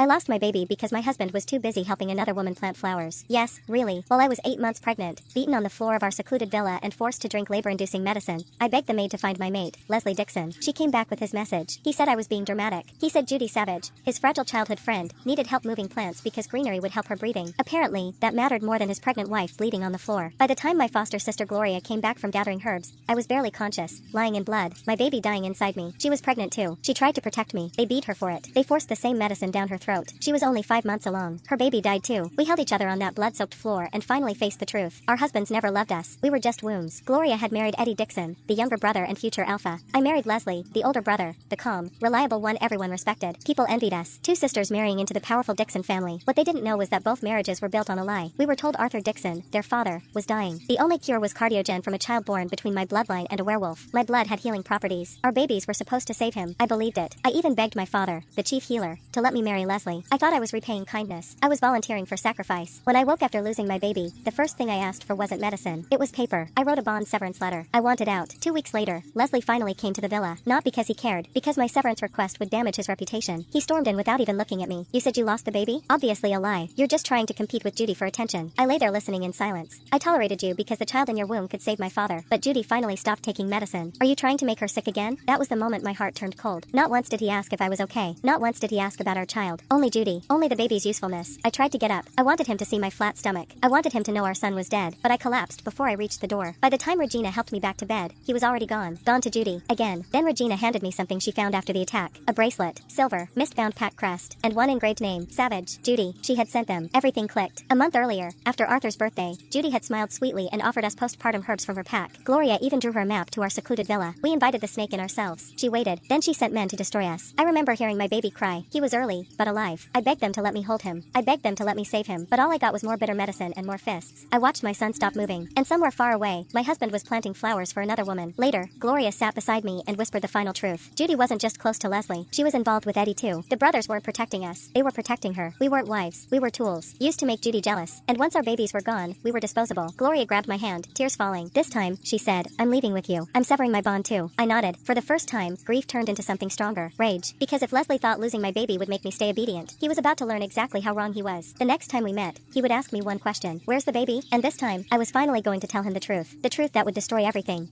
I lost my baby because my husband was too busy helping another woman plant flowers. Yes, really, while I was 8 months pregnant, beaten on the floor of our secluded villa and forced to drink labor-inducing medicine, I begged the maid to find my mate, Leslie Dixon. She came back with his message. He said I was being dramatic. He said Judy Savage, his fragile childhood friend, needed help moving plants because greenery would help her breathing. Apparently, that mattered more than his pregnant wife bleeding on the floor. By the time my foster sister Gloria came back from gathering herbs, I was barely conscious, lying in blood, my baby dying inside me. She was pregnant too. She tried to protect me. They beat her for it. They forced the same medicine down her throat. She was only 5 months along. Her baby died too. We held each other on that blood-soaked floor and finally faced the truth. Our husbands never loved us. We were just wombs. Gloria had married Eddie Dixon, the younger brother and future alpha. I married Leslie, the older brother, the calm, reliable one everyone respected. People envied us. Two sisters marrying into the powerful Dixon family. What they didn't know was that both marriages were built on a lie. We were told Arthur Dixon, their father, was dying. The only cure was cardiogen from a child born between my bloodline and a werewolf. My blood had healing properties. Our babies were supposed to save him. I believed it. I even begged my father, the chief healer, to let me marry Leslie. I thought I was repaying kindness. I was volunteering for sacrifice. When I woke after losing my baby, the first thing I asked for wasn't medicine. It was paper. I wrote a bond severance letter. I wanted out. 2 weeks later, Leslie finally came to the villa. Not because he cared, because my severance request would damage his reputation. He stormed in without even looking at me. You said you lost the baby? Obviously a lie. You're just trying to compete with Judy for attention. I lay there listening in silence. I tolerated you because the child in your womb could save my father, but Judy finally stopped taking medicine. Are you trying to make her sick again? That was the moment my heart turned cold. Not once did he ask if I was okay. Not once did he ask about our child. Only Judy. Only the baby's usefulness. I tried to get up. I wanted him to see my flat stomach. I wanted him to know our son was dead, but I collapsed before I reached the door. By the time Regina helped me back to bed, he was already gone. Gone to Judy. Again. Then Regina handed me something she found after the attack. A bracelet. Silver. Mist-bound pack crest. And one engraved name. Savage. Judy. She had sent them. Everything clicked. A month earlier, after Arthur's birthday, Judy had smiled sweetly and offered us postpartum herbs from her pack. Gloria even drew her map to our secluded villa. We invited the snake in ourselves. She waited. Then she sent men to destroy us. I remember hearing my baby cry. He was early, but alive. I begged them to let me hold him. I begged them to let me save him, but all I got was more bitter medicine and more fists. I watched my son stop moving, and somewhere far away, my husband was planting flowers for another woman. Later, Gloria sat beside me and whispered the final truth. Judy wasn't just close to Leslie. She was involved with Eddie too. The brothers weren't protecting us. They were protecting her. We weren't wives. We were tools, used to make Judy jealous. And once our babies were gone, we were disposable. Gloria grabbed my hand, tears falling. This time, she said, I'm leaving with you. I'm severing my bond too. I nodded. For the first time, grief turned into something stronger. Rage. Because if Leslie thought losing my baby would make me stay obedient, he was about to learn exactly how wrong he was. The next time we met, he would ask me one question. Where's the baby? And this time, I was finally going to tell him the truth. The truth that would destroy everything.